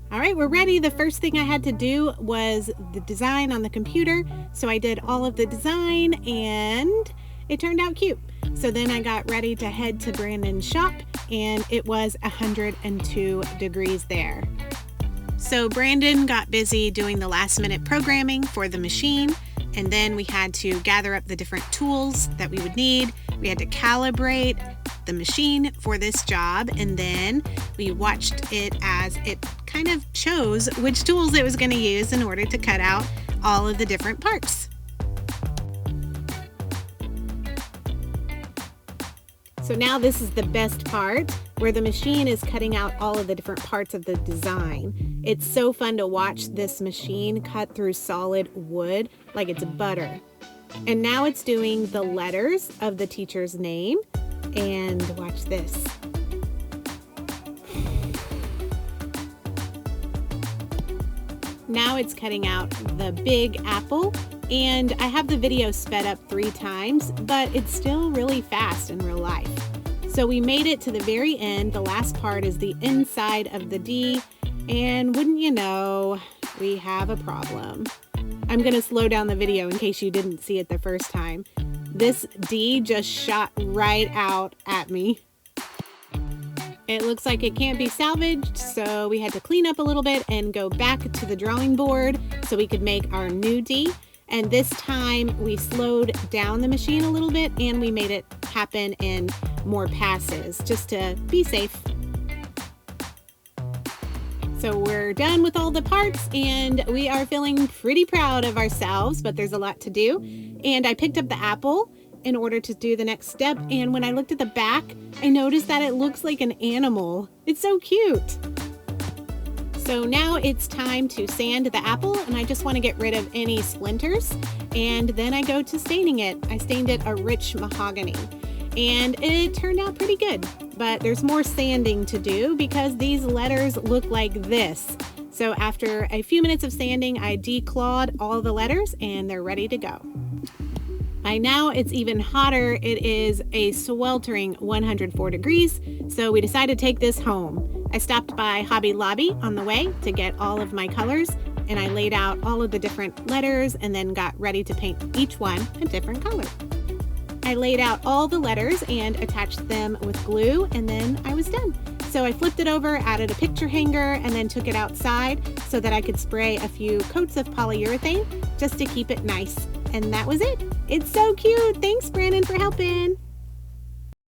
All right, we're ready. The first thing I had to do was the design on the computer. So I did all of the design and it turned out cute. So then I got ready to head to Brandon's shop and it was 102 degrees there. So Brandon got busy doing the last minute programming for the machine, and then we had to gather up the different tools that we would need. We had to calibrate the machine for this job, and then we watched it as it kind of chose which tools it was going to use in order to cut out all of the different parts. So now this is the best part, where the machine is cutting out all of the different parts of the design. It's so fun to watch this machine cut through solid wood like it's butter. And now it's doing the letters of the teacher's name. And watch this. Now it's cutting out the big apple, and I have the video sped up 3 times, but it's still really fast in real life. So we made it to the very end. The last part is the inside of the D, and wouldn't you know, we have a problem. I'm gonna slow down the video in case you didn't see it the first time. This D just shot right out at me. It looks like it can't be salvaged, so we had to clean up a little bit and go back to the drawing board so we could make our new D. And this time we slowed down the machine a little bit and we made it happen in more passes just to be safe. So we're done with all the parts and we are feeling pretty proud of ourselves, but there's a lot to do. And I picked up the apple in order to do the next step, and when I looked at the back, I noticed that it looks like an animal. It's so cute. So now it's time to sand the apple, and I just want to get rid of any splinters, and then I go to staining it. I stained it a rich mahogany, and it turned out pretty good, but there's more sanding to do because these letters look like this. So after a few minutes of sanding, I declawed all the letters and they're ready to go. By now it's even hotter. It is a sweltering 104 degrees, so we decided to take this home. I stopped by Hobby Lobby on the way to get all of my colors, and I laid out all of the different letters and then got ready to paint each one a different color. I laid out all the letters and attached them with glue, and then I was done. So I flipped it over, added a picture hanger, and then took it outside so that I could spray a few coats of polyurethane just to keep it nice. And that was it. It's so cute. Thanks, Brandon, for helping.